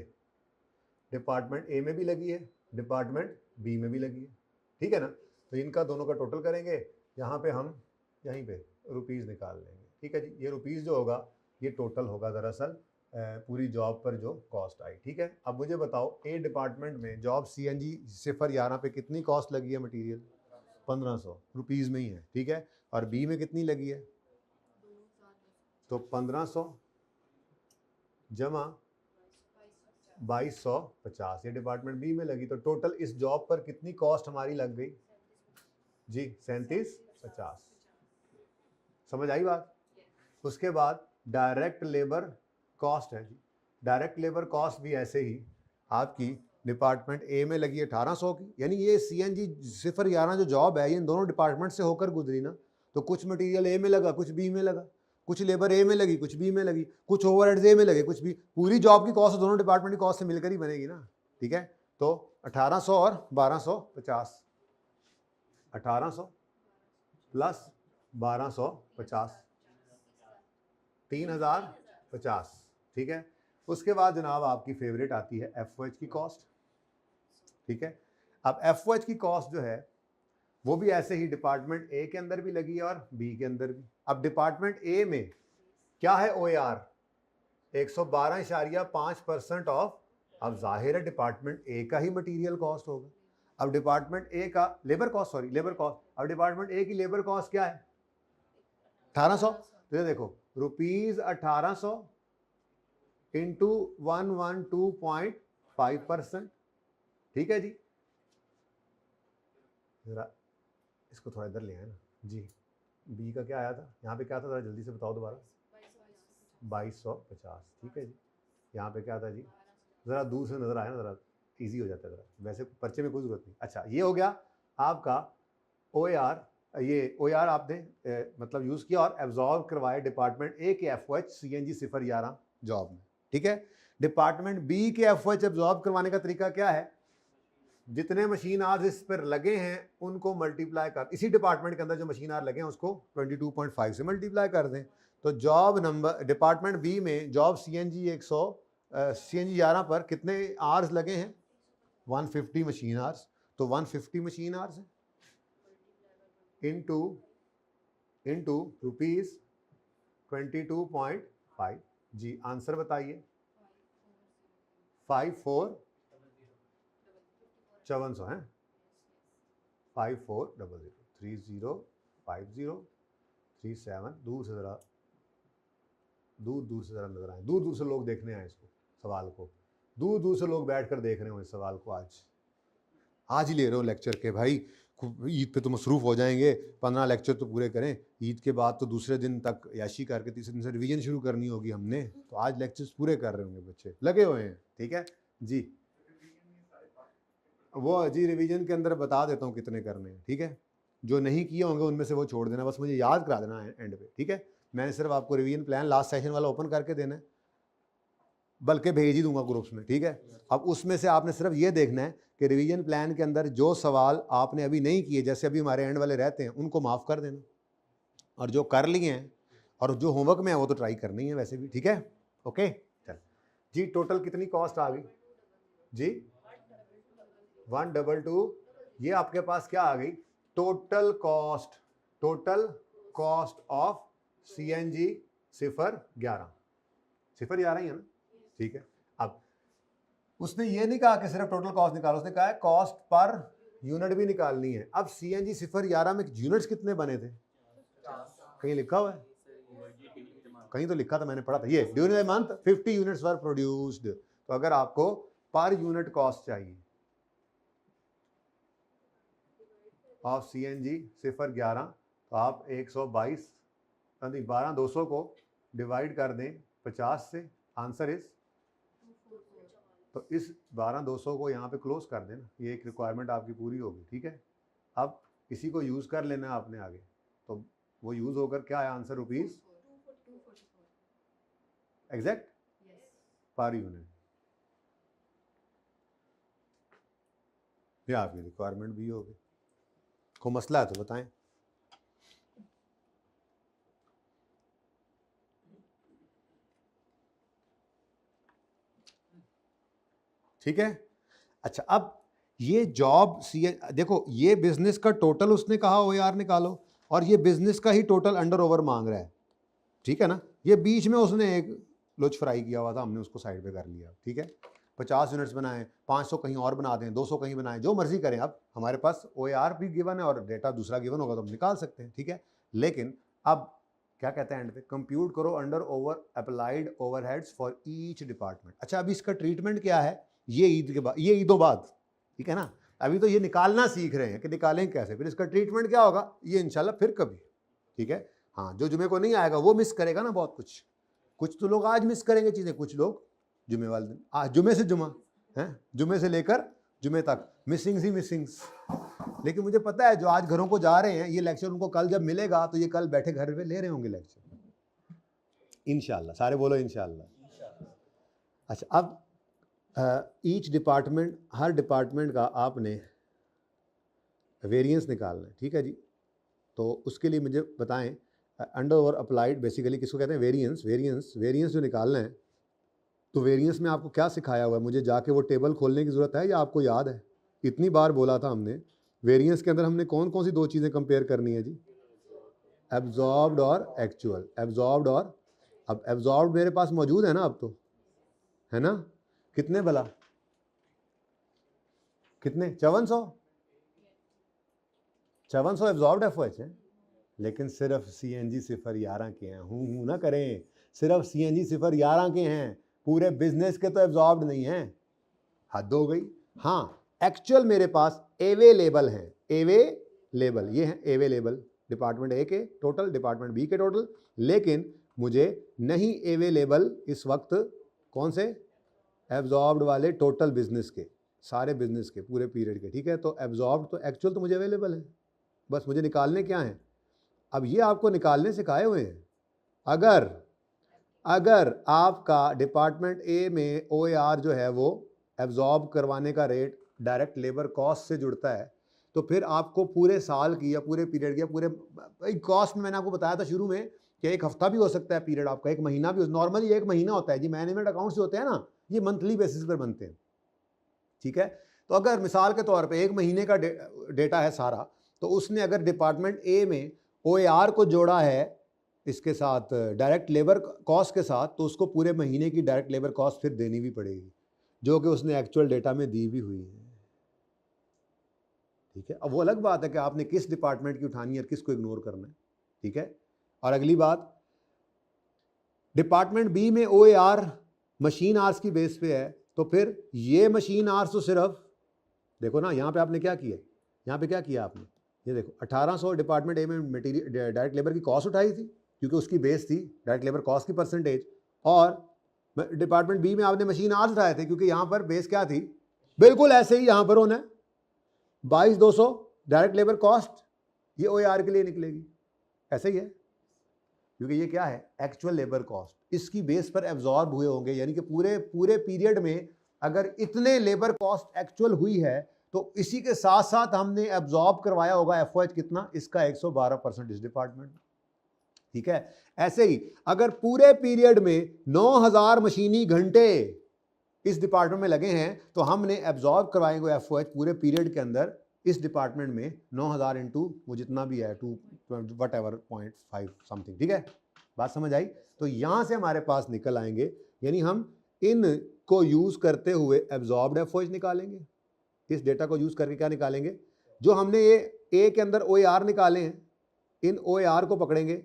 [SPEAKER 1] डिपार्टमेंट ए में भी लगी है, डिपार्टमेंट बी में भी लगी है, ठीक है ना। तो इनका दोनों का टोटल करेंगे, यहाँ पे हम यहीं पे रुपीज़ निकाल लेंगे, ठीक है जी। ये रुपीज़ जो होगा ये टोटल होगा दरअसल पूरी जॉब पर जो कॉस्ट आई, ठीक है। अब मुझे बताओ ए डिपार्टमेंट में जॉब CNG 011 पे कितनी कॉस्ट लगी है मटेरियल, 1500 रुपीज़ में ही है, ठीक है। और बी में कितनी लगी है, तो 1500 जमा 2250 ये डिपार्टमेंट बी में लगी। तो टोटल इस जॉब पर कितनी कॉस्ट हमारी लग गई जी, 3750। समझ आई बात। उसके बाद डायरेक्ट लेबर कॉस्ट है जी, डायरेक्ट लेबर कॉस्ट भी ऐसे ही आपकी डिपार्टमेंट ए में लगी 1800 की, यानी ये CNG 011 जो जॉब है ये इन दोनों डिपार्टमेंट से होकर गुजरी ना। तो कुछ मटेरियल ए में लगा, कुछ बी में लगा, कुछ लेबर ए में लगी, कुछ बी में लगी, कुछ ओवरहेड्स ए में लगे, कुछ बी, पूरी जॉब की कॉस्ट दोनों डिपार्टमेंट की कॉस्ट से मिलकर ही बनेगी ना, ठीक है। तो 1800 और 1250, 1800 प्लस 1250, 3050, ठीक है। उसके बाद जनाब आपकी फेवरेट आती है FOH की कॉस्ट, ठीक है। अब FOH की कॉस्ट जो है वो भी ऐसे ही डिपार्टमेंट ए के अंदर भी लगी है और बी के अंदर भी। अब डिपार्टमेंट ए में क्या है OAR 112.5% ऑफ, अब जाहिर है डिपार्टमेंट ए का ही मटेरियल कॉस्ट होगा। अब डिपार्टमेंट ए का labour cost, sorry labour cost, अब डिपार्टमेंट ए की लेबर कॉस्ट क्या है 1800, तो ये देखो रुपीज 1800 इंटू 112.5%, ठीक है जी। जरा इसको थोड़ा इधर ले आए ना जी। बी का क्या आया था, यहाँ पे क्या था जरा जल्दी से बताओ दोबारा, 2250, ठीक है जी। यहाँ पे क्या था जी, ज़रा दूर से नज़र आया ना, ज़रा इजी हो जाता है ज़रा, वैसे पर्चे में कोई ज़रूरत नहीं। अच्छा ये हो गया आपका OAR, ये OAR आपने मतलब यूज़ किया और एब्जॉर्व करवाए डिपार्टमेंट ए के FOH CNG 011 जॉब में, ठीक है। डिपार्टमेंट बी के FOH एब्जॉर्व करवाने का तरीका क्या है, जितने मशीन आवर्स इस पर लगे हैं उनको मल्टीप्लाई कर, इसी डिपार्टमेंट के अंदर जो मशीन आवर लगे हैं उसको 22.5 से मल्टीप्लाई कर दें। तो जॉब नंबर डिपार्टमेंट बी में जॉब CNG 11 पर कितने आवर्स लगे हैं 150 मशीन आवर्स, तो 150 मशीन आवर्स इनटू रुपीज 22.5 जी। आंसर बताइए 54,700 है, 5400 305037, दूर से ज़रा नजर आए, दूर से लोग देखने आए इसको सवाल को, दूर से लोग बैठकर देख रहे हो इस सवाल को आज। आज ही ले रहे हो लेक्चर के भाई, ईद पे तो मसरूफ़ हो जाएंगे, 15 लेक्चर तो पूरे करें, ईद के बाद तो दूसरे दिन तक याशी करके तीसरे दिन से रिवीजन शुरू करनी होगी हमने, तो आज लेक्चर्स पूरे कर रहे होंगे, बच्चे लगे हुए हैं। ठीक है जी, वो जी रिवीजन के अंदर बता देता हूँ कितने करने हैं। ठीक है, जो नहीं किए होंगे उनमें से वो छोड़ देना, बस मुझे याद करा देना एंड पे। ठीक है, मैंने सिर्फ आपको रिवीजन प्लान लास्ट सेशन वाला ओपन करके देना है, बल्कि भेज ही दूंगा ग्रुप्स में। ठीक है, अब उसमें से आपने सिर्फ ये देखना है कि रिवीजन प्लान के अंदर जो सवाल आपने अभी नहीं किए, जैसे अभी हमारे एंड वाले रहते हैं, उनको माफ़ कर देना, और जो कर लिए हैं और जो होमवर्क में है वो तो ट्राई करनी है वैसे भी। ठीक है, ओके चल जी। टोटल कितनी कॉस्ट आ गई जी? 122। ये आपके पास क्या आ गई? टोटल कॉस्ट ऑफ CNG 011 011 ही है ना? ठीक है, अब उसने ये नहीं कहा कि सिर्फ टोटल कॉस्ट निकालो, उसने कहा है कॉस्ट पर यूनिट भी निकालनी है। अब CNG 011 में यूनिट्स कितने बने थे? कहीं लिखा हुआ है? कहीं तो लिखा था, मैंने पढ़ा था ये, during the month 50 units were produced. तो अगर आपको पर यूनिट कॉस्ट चाहिए ऑफ CNG 011, तो आप 122 नहीं 12200 को डिवाइड कर दें 50 से, आंसर इज, तो इस 12200 को यहाँ पे क्लोज कर देना, ये एक रिक्वायरमेंट आपकी पूरी होगी। ठीक है, अब इसी को यूज़ कर लेना आपने आगे, तो वो यूज़ होकर क्या है answer? Rupees exact per unit. ये आपकी रिक्वायरमेंट भी होगी। कोई मसला है तो बताएं। ठीक है, अच्छा अब ये जॉब देखो, ये बिजनेस का टोटल उसने कहा OAR निकालो, और ये बिजनेस का ही टोटल अंडर ओवर मांग रहा है। ठीक है ना, ये बीच में उसने एक लुच फ्राई किया हुआ था, हमने उसको साइड पे कर लिया। ठीक है, 50 यूनिट्स बनाए, 500 कहीं और बना दें, 200 कहीं बनाएं, जो मर्जी करें। अब हमारे पास OAR भी गिवन है और डेटा दूसरा गिवन होगा तो हम निकाल सकते हैं। ठीक है, लेकिन अब क्या कहते हैं एंड पे? कंप्यूट करो under over applied overheads for each department. अच्छा, अभी इसका ट्रीटमेंट क्या है? ये ईद के बाद, ये ईदों बाद, ठीक है ना, अभी तो ये निकालना सीख रहे हैं कि निकालें कैसे, फिर इसका ट्रीटमेंट क्या होगा ये इंशाल्लाह फिर कभी। ठीक है, हाँ, जो जुमे को नहीं आएगा वो मिस करेगा ना बहुत कुछ तो लोग आज मिस करेंगे चीज़ें, कुछ लोग जुमे वाले दिन, आज जुमे से जुमा है, जुमे से लेकर जुमे तक मिसिंग्स ही मिसिंग्स। लेकिन मुझे पता है जो आज घरों को जा रहे हैं, ये लेक्चर उनको कल जब मिलेगा तो ये कल बैठे घर पे ले रहे होंगे लेक्चर इंशाल्लाह। सारे बोलो इंशाल्लाह। अच्छा, अब ईच डिपार्टमेंट, हर डिपार्टमेंट का आपने वेरिएंस निकालना है। ठीक है जी, तो उसके लिए मुझे बताएं अंडर ओवर अप्लाइड बेसिकली किसको कहते हैं? वेरिएंस जो निकालना है, तो वेरिएंस में आपको क्या सिखाया हुआ है? मुझे जाके वो टेबल खोलने की ज़रूरत है या आपको याद है? इतनी बार बोला था हमने, वेरिएंस के अंदर हमने कौन कौन सी दो चीज़ें कंपेयर करनी है जी? एब्जॉर्ब्ड और एक्चुअल। एब्जॉर्ब्ड और, अब एब्जॉर्ब्ड मेरे पास मौजूद है ना अब तो, है ना? कितने भला? कितने? 5400 एब्जॉर्ब्ड FOH है, लेकिन सिर्फ CNG 011 के हैं। हूँ ना करें, सिर्फ CNG 011 के हैं, पूरे बिजनेस के तो एब्जॉर्ब्ड नहीं हैं। हद हो गई। हाँ, एक्चुअल मेरे पास अवेलेबल हैं, अवेलेबल ये हैं अवेलेबल, डिपार्टमेंट A के टोटल, डिपार्टमेंट B के टोटल, लेकिन मुझे नहीं अवेलेबल इस वक्त कौन से? एब्जॉर्ब्ड वाले टोटल बिजनेस के, सारे बिजनेस के पूरे पीरियड के। ठीक है, तो एब्जॉर्ब्ड तो एक्चुअल तो मुझे अवेलेबल है, बस मुझे निकालने क्या हैं? अब ये आपको निकालने सिखाए हुए हैं। अगर आपका डिपार्टमेंट A में OAR जो है वो एब्जॉर्ब करवाने का रेट डायरेक्ट लेबर कॉस्ट से जुड़ता है, तो फिर आपको पूरे साल की या पूरे पीरियड की या पूरे कॉस्ट में, मैंने आपको बताया था शुरू में कि एक हफ्ता भी हो सकता है पीरियड आपका, एक महीना भी, नॉर्मली एक महीना होता है जी। मैनेजमेंट अकाउंट्स जो होते हैं ना, ये मंथली बेसिस पर बनते हैं। ठीक है, तो अगर मिसाल के तौर पे एक महीने का डेटा है सारा, तो उसने अगर डिपार्टमेंट A में OAR को जोड़ा है इसके साथ डायरेक्ट लेबर कॉस्ट के साथ, तो उसको पूरे महीने की डायरेक्ट लेबर कॉस्ट फिर देनी भी पड़ेगी, जो कि उसने एक्चुअल डेटा में दी भी हुई है। ठीक है, अब वो अलग बात है कि आपने किस डिपार्टमेंट की उठानी है और किसको इग्नोर करना है। ठीक है, और अगली बात, डिपार्टमेंट B में OAR मशीन आर्स की बेस पे है, तो फिर ये मशीन आर्स तो सिर्फ देखो ना यहाँ पे आपने क्या किया, यहाँ पे क्या किया आपने, ये देखो 1800 डिपार्टमेंट ए में मटेरियल डायरेक्ट लेबर की कॉस्ट उठाई थी क्योंकि उसकी बेस थी डायरेक्ट लेबर कॉस्ट की परसेंटेज, और डिपार्टमेंट बी में आपने मशीन आर्स उठाए थे क्योंकि यहाँ पर बेस क्या थी, बिल्कुल ऐसे ही यहाँ पर होना है 22,200 डायरेक्ट लेबर कॉस्ट, ये OAR के लिए निकलेगी, ऐसे ही है क्योंकि ये क्या है एक्चुअल लेबर कॉस्ट, इसकी बेस पर एब्जॉर्ब हुए होंगे, यानी कि पूरे पीरियड में अगर इतने लेबर कॉस्ट एक्चुअल हुई है तो इसी के साथ साथ हमने एब्जॉर्ब करवाया होगा FOH कितना, इसका 112% इस डिपार्टमेंट में, ठीक है। ऐसे ही अगर पूरे पीरियड में 9000 मशीनी घंटे इस डिपार्टमेंट में लगे हैं तो हमने एब्जॉर्ब करवाएंगे FOH पूरे पीरियड के अंदर इस डिपार्टमेंट में 9000 इंटू वो जितना भी है 2 whatever 0.5 समथिंग, ठीक है, बात समझ आई। तो यहां से हमारे पास निकल आएंगे, यानी हम इन को यूज करते हुए एब्जॉर्ब्ड FOH निकालेंगे, इस डेटा को यूज करके क्या निकालेंगे, जो हमने ये ए के अंदर OAR निकाले हैं, इन OAR को पकड़ेंगे,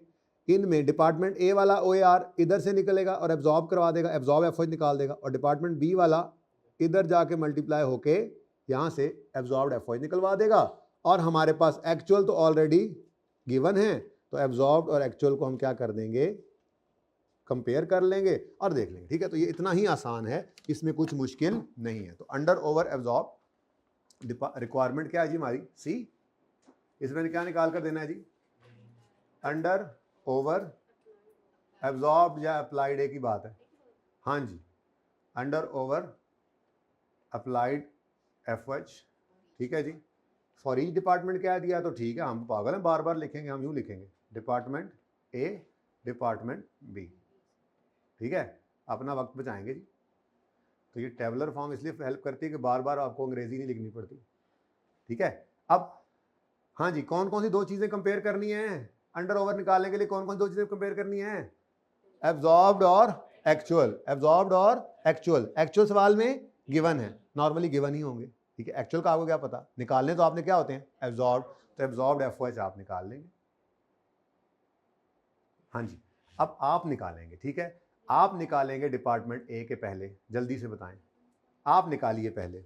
[SPEAKER 1] इनमें डिपार्टमेंट ए वाला OAR इधर से निकलेगा और एब्जॉर्ब करवा देगा, एब्जॉर्ब FOH निकाल देगा, और डिपार्टमेंट बी वाला इधर जाके मल्टीप्लाई होके यहाँ से एब्जॉर्ब्ड FOH निकलवा देगा, और हमारे पास एक्चुअल तो ऑलरेडी गिवन है, तो एब्जॉर्ब्ड और एक्चुअल को हम क्या कर देंगे, कंपेयर कर लेंगे और देख लेंगे, ठीक है। तो ये इतना ही आसान है, इसमें कुछ मुश्किल नहीं है। तो अंडर ओवर एब्जॉर्ब रिक्वायरमेंट क्या है जी हमारी, सी, इसमें क्या निकाल कर देना है जी, अंडर ओवर एब्जॉर्ब या अप्लाइड एक ही बात है, हाँ जी, अंडर ओवर अप्लाइड FOH, ठीक है जी। फॉर ईच डिपार्टमेंट क्या दिया, तो ठीक है, हम पागल हैं बार बार लिखेंगे, हम यूँ लिखेंगे डिपार्टमेंट ए डिपार्टमेंट बी, ठीक है, अपना वक्त बचाएंगे जी। तो ये टेबलर फॉर्म इसलिए हेल्प करती है कि बार बार आपको अंग्रेजी नहीं लिखनी पड़ती, ठीक है। अब हाँ जी, कौन कौन सी दो चीज़ें कंपेयर करनी है अंडर ओवर निकालने के लिए, कौन कौन सी दो चीज़ें कंपेयर करनी है, एब्जॉर्ब्ड और एक्चुअल, एब्जॉर्ब्ड और एक्चुअल, एक्चुअल सवाल में गिवन है, नॉर्मली गिवन ही होंगे, ठीक है। एक्चुअल का आपको क्या पता, निकालने तो आपने क्या होते हैं एब्जॉर्ब्ड, तो एब्जॉर्ब्ड FOH आप निकाल लेंगे, हाँ जी। अब आप निकालेंगे, ठीक है, आप निकालेंगे डिपार्टमेंट ए के पहले, जल्दी से बताएं, आप निकालिए पहले,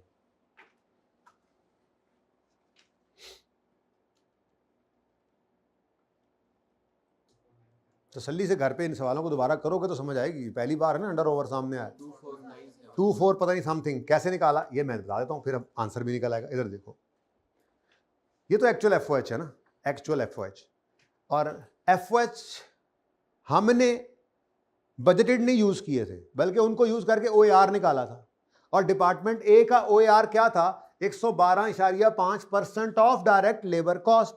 [SPEAKER 1] तसल्ली से घर पे इन सवालों को दोबारा करोगे तो समझ आएगी, पहली बार है ना अंडर ओवर सामने आया, 24 पता नहीं समथिंग कैसे निकाला, ये मैं बता देता हूँ, फिर अब आंसर भी निकल आएगा। इधर देखो, ये तो एक्चुअल FOH है ना, एक्चुअल FOH, और FOH हमने बजटेड नहीं यूज किए थे, बल्कि उनको यूज करके OAR निकाला था, और डिपार्टमेंट ए का OAR क्या था, 112.5% ऑफ डायरेक्ट लेबर कॉस्ट,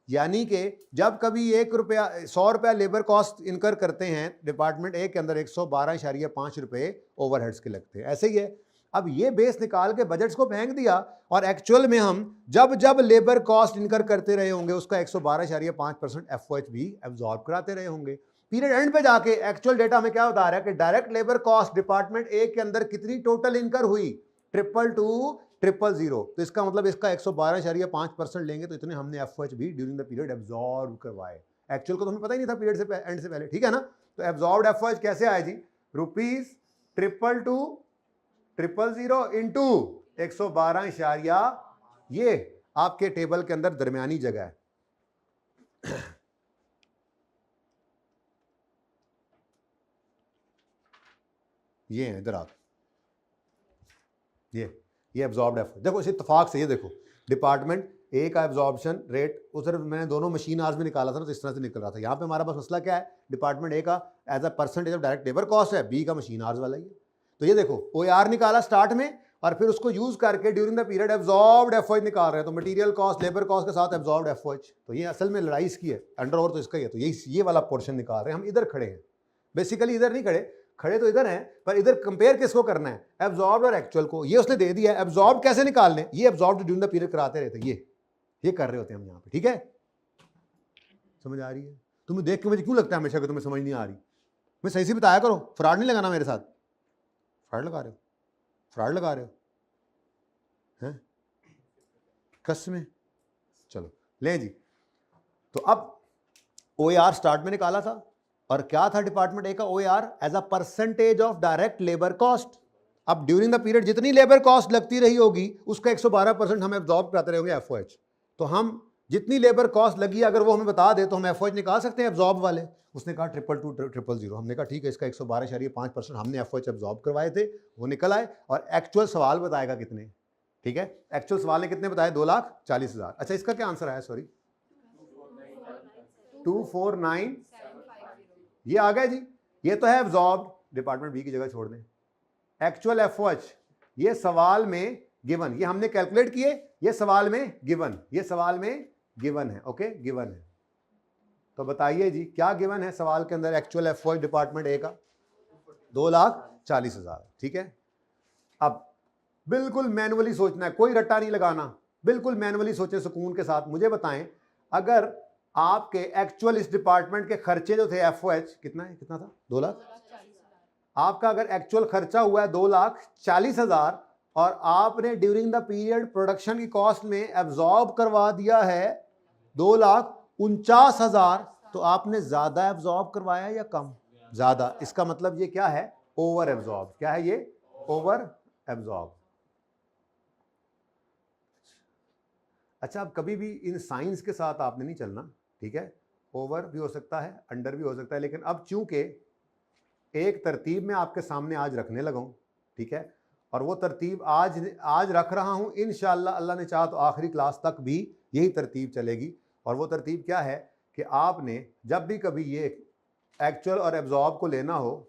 [SPEAKER 1] यानी कि जब कभी 100 रुपया लेबर कॉस्ट इनकर करते हैं डिपार्टमेंट ए के अंदर 112.5 रुपये ओवरहेड्स के लगते हैं, ऐसे ही है। अब ये बेस निकाल के बजट्स को फेंक दिया, और एक्चुअल में हम जब जब लेबर कॉस्ट इनकर करते रहे होंगे उसका 112.5% FOH भी एब्जॉर्ब कराते रहे होंगे। पीरियड एंड पे जाके एक्चुअल डेटा में क्या बता रहा है कि direct labour cost department A के अंदर कितनी टोटल इनकर हुई, 222,000, तो इसका मतलब इसका 112.5% लेंगे, तो इतने हमने FOH भी ड्यूरिंग द पीरियड एब्जॉर्ब करवाए। एक्चुअल को तो हमें पता ही नहीं था पीरियड से एंड से पहले, ठीक है ना। तो एब्जॉर्ब्ड FOH कैसे आए जी, ₹222,000 इंटू 112, ये आपके टेबल के अंदर दरमियानी जगह है, ये है इधर आप, ये एब्जॉर्ब्ड FOH, देखो इस इत्तेफाक से ये देखो डिपार्टमेंट ए का एब्जॉर्प्शन रेट, उधर मैंने दोनों मशीन आवर्स में निकाला था ना, तो इस तरह से निकल रहा था। यहाँ पे हमारा पास मसला क्या है, डिपार्टमेंट ए का as a percentage of direct labour cost है, बी का मशीन आवर्स वाला ही है। तो ये देखो OAR निकाला स्टार्ट में, और फिर उसको यूज करके during the period absorbed FOH निकाल रहे हैं, तो मटेरियल कॉस्ट लेबर कॉस्ट के साथ एब्जॉर्ब्ड FOH, तो ये असल में लड़ाई इसकी है, अंडर ओवर तो इसका ही है। तो ये वाला पोर्शन निकाल रहे हैं हम, इधर खड़े हैं, बेसिकली इधर नहीं खड़े तो इधर हैं, पर इधर कंपेयर किसको करना है, एब्जॉर्ब्ड और एक्चुअल को। ये उसने दे दिया, एब्जॉर्ब कैसे निकालने, ये एब्जॉर्ब्ड ड्यूरिंग द पीरियड कराते रहते, ये कर रहे होते हैं हम यहाँ पे, ठीक है। समझ आ रही है, तुम्हें देख के मुझे क्यों लगता है हमेशा कि तुम्हें समझ नहीं आ रही, मैं सही से बताया करो, फ्रॉड नहीं लगाना मेरे साथ, फ्रॉड लगा रहे हो हैं कसमें। चलो ले जी, तो अब OAR स्टार्ट में निकाला था, और क्या था डिपार्टमेंट ए का OAR, as a percentage of direct labour cost, अब ड्यूरिंग द पीरियड जितनी लेबर कॉस्ट लगती रही होगी उसका 112% हम एब्जॉर्ब कराते रहेंगे एफओएच। तो हम जितनी लेबर कॉस्ट लगी अगर वो हमें बता दे तो हम एफओएच निकाल सकते हैं एब्जॉर्ब वाले। उसने कहा 222 हमने कहा ठीक है, इसका 112.5% हमने एफओएच एब्जॉर्ब करवाए थे, वो निकल आए। और एक्चुअल सवाल बताएगा कितने, ठीक है, एक्चुअल सवाल ने कितने बताए, 2,40,000। अच्छा, इसका क्या आंसर आया, सॉरी 249, ये आ गया जी। ये तो है एब्जॉर्ब, डिपार्टमेंट बी की जगह छोड़ दें। एक्चुअल एफओएच ये सवाल में गिवन, ये हमने कैलकुलेट किए, ये सवाल में गिवन, ये सवाल में गिवन है, ओके गिवन है। तो बताइए जी क्या गिवन है सवाल के अंदर एक्चुअल एफओएच डिपार्टमेंट ए का, 2,40,000, ठीक है। अब बिल्कुल मैनुअली सोचना है, कोई रट्टा नहीं लगाना, बिल्कुल मैनुअली सोचें सुकून के साथ। मुझे बताएं अगर आपके एक्चुअल इस डिपार्टमेंट के खर्चे जो थे एफओएच कितना है, कितना था, 2 लाख, आपका अगर एक्चुअल खर्चा हुआ है 2,40,000 और आपने ड्यूरिंग द पीरियड प्रोडक्शन की कॉस्ट में एब्जॉर्ब करवा दिया है 2,49,000, तो आपने ज्यादा एब्जॉर्ब करवाया या कम, ज्यादा। इसका मतलब ये क्या है, ओवर एब्जॉर्ब। क्या है ये, ओवर एब्जॉर्ब। अच्छा, अब कभी भी इन साइंस के साथ आपने नहीं चलना, ठीक है, ओवर भी हो सकता है, अंडर भी हो सकता है, लेकिन अब चूंकि एक तरतीब में आपके सामने आज रखने लगा हूं, ठीक है, और वो तरतीब आज रख रहा हूं, इंशाअल्लाह अल्लाह ने चाहा तो आखिरी क्लास तक भी यही तरतीब चलेगी। और वो तरतीब क्या है कि आपने जब भी कभी ये एक्चुअल और एब्जॉर्ब को लेना हो,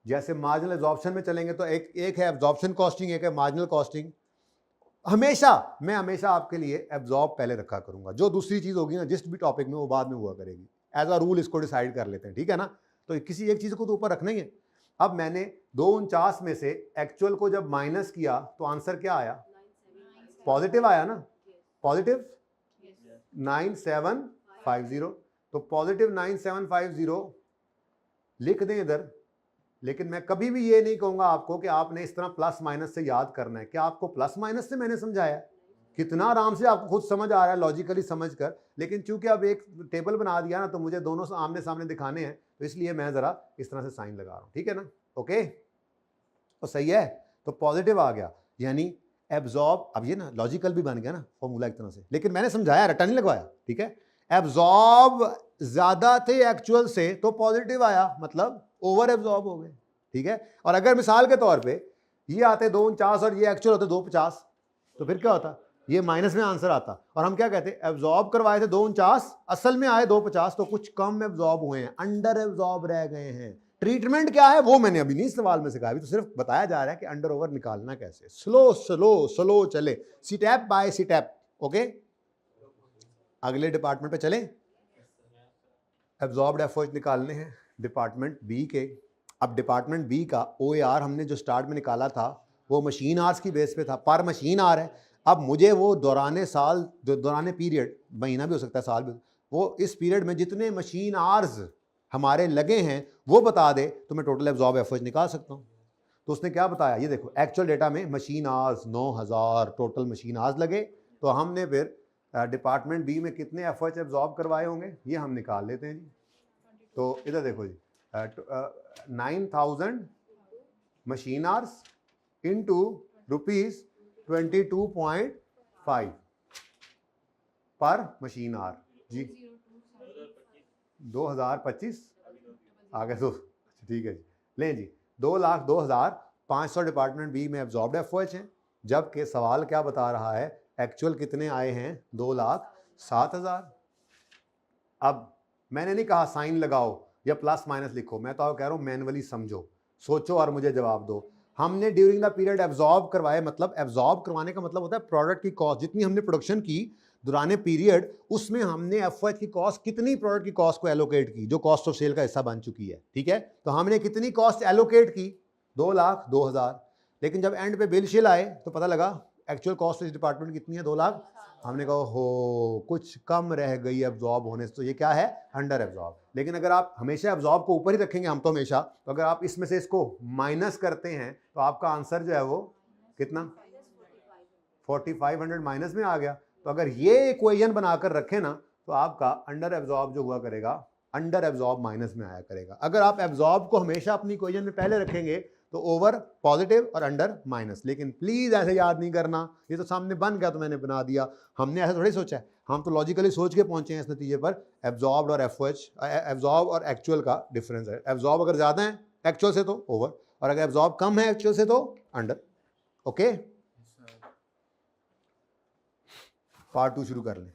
[SPEAKER 1] जैसे मार्जिनल एब्जॉर्प्शन में चलेंगे तो एक है एब्जॉर्प्शन कॉस्टिंग, एक है मार्जिनल कॉस्टिंग। मैं हमेशा आपके लिए एब्जॉर्ब पहले रखा करूंगा, जो दूसरी चीज होगी ना जिस भी टॉपिक में वो बाद में हुआ करेगी। एज अ रूल इसको डिसाइड कर लेते हैं, ठीक है ना। तो किसी एक चीज को तो ऊपर रखना ही है। अब मैंने 249 में से एक्चुअल को जब माइनस किया तो आंसर क्या आया, पॉजिटिव आया ना, पॉजिटिव 9750। तो पॉजिटिव 9750 लिख दें इधर। लेकिन मैं कभी भी ये नहीं कहूंगा आपको कि आपने इस तरह प्लस माइनस से याद करना है। क्या आपको प्लस माइनस से मैंने समझाया, कितना आराम से आपको खुद समझ आ रहा है लॉजिकली समझ कर। लेकिन चूंकि अब एक टेबल बना दिया ना तो मुझे दोनों आमने सामने दिखाने हैं, तो इसलिए मैं जरा इस तरह से साइन लगा रहा हूं, ठीक है ना, ओके। तो सही है, तो पॉजिटिव आ गया, यानी एब्जॉर्ब। अब ये ना लॉजिकल भी बन गया ना फॉर्मूला एक तरह से, लेकिन मैंने समझाया, रटा नहीं लगवाया, ठीक है। एब्जॉर्ब ज्यादा थे एक्चुअल से तो पॉजिटिव आया, मतलब ओवर एब्जॉर्ब हो गए, ठीक है। और अगर मिसाल के तौर पे ये आते 249 और ये एक्चुअल होते 250, तो फिर क्या होता, ये माइनस में आंसर आता। और हम क्या कहते, एब्जॉर्ब करवाए थे 249, असल में आए 250, तो कुछ कम एब्जॉर्ब हुए हैं, अंडर एब्जॉर्ब रह गए हैं। ट्रीटमेंट क्या है वो मैंने अभी नहीं सवाल में सिखाया, अभी तो सिर्फ बताया जा रहा है कि अंडर ओवर निकालना कैसे। स्लो स्लो स्लो चले, स्टेप बाय स्टेप, ओके। अगले डिपार्टमेंट पे चले, एब्जॉर्ब्ड एफओएच निकालने हैं डिपार्टमेंट बी के। अब डिपार्टमेंट बी का ओएआर हमने जो स्टार्ट में निकाला था वो मशीन आवर्स की बेस पे था, पर मशीन आवर है। अब मुझे वो दौराने साल, जो दौराने पीरियड, महीना भी हो सकता है साल भी, वो इस पीरियड में जितने मशीन आवर्स हमारे लगे हैं वो बता दे तो मैं टोटल एब्जॉर्ब एफओएच निकाल सकता हूँ। तो उसने क्या बताया, ये देखो एक्चुअल डेटा में machine hours 9,000 total machine hours लगे। तो हमने फिर डिपार्टमेंट बी में कितने एफओएच एब्जॉर्ब करवाए होंगे ये हम निकाल लेते हैं जी। तो इधर देखो जी, 9,000 मशीन आवर्स इंटू ₹22.5 पर मशीन आवर जी, 2025 आ गए तो ठीक है जी। लें जी, 2,02,500 डिपार्टमेंट बी में एब्जॉर्ब्ड एफओएच हैं, जबकि सवाल क्या बता रहा है, एक्चुअल कितने आए हैं, 2,07,000। अब मैंने नहीं कहा साइन लगाओ या प्लस माइनस लिखो, मैं तो कह रहा हूं मैनुअली समझो, सोचो और मुझे जवाब दो। हमने ड्यूरिंग द पीरियड एब्जॉर्ब करवाए, मतलब एब्जॉर्ब करवाने का मतलब होता है प्रोडक्ट की कॉस्ट, जितनी हमने प्रोडक्शन की दौरान पीरियड, उसमें हमने एफओएच की कॉस्ट, कितनी प्रोडक्ट की कॉस्ट को एलोकेट की, जो कॉस्ट ऑफ सेल का हिस्सा बन चुकी है, ठीक है। तो हमने कितनी कॉस्ट एलोकेट की, 2,02,000। लेकिन जब एंड पे बिल शिल आए तो पता लगा एक्चुअल कॉस्ट इस डिपार्टमेंट कितनी है, 2 लाख। हमने कहा हो कुछ कम रह गई एब्जॉर्ब होने से, तो ये क्या है, अंडर एब्जॉर्ब। लेकिन अगर आप हमेशा एब्जॉर्ब को ऊपर ही रखेंगे, हम तो हमेशा, तो अगर आप इसमें से इसको माइनस करते हैं तो आपका आंसर जो है वो कितना, 4,500 माइनस में आ गया। तो अगर ये इक्वेशन बनाकर रखें ना तो आपका अंडर एब्जॉर्ब जो हुआ करेगा, अंडर एब्जॉर्ब माइनस में आया करेगा। अगर आप एब्जॉर्ब को हमेशा अपनी इक्वेशन में पहले रखेंगे तो ओवर पॉजिटिव और अंडर माइनस। लेकिन प्लीज ऐसे याद नहीं करना, ये तो सामने बन गया तो मैंने बना दिया, हमने ऐसा थोड़ी सोचा है, हम तो लॉजिकली सोच के पहुंचे हैं इस नतीजे पर। एब्जॉर्ब्ड और एफओएच, एब्जॉर्ब और एक्चुअल का डिफरेंस है। एब्जॉर्ब अगर ज्यादा है एक्चुअल से तो ओवर, और अगर एब्जॉर्ब कम है एक्चुअल से तो अंडर। ओके, पार्ट 2 शुरू कर लें।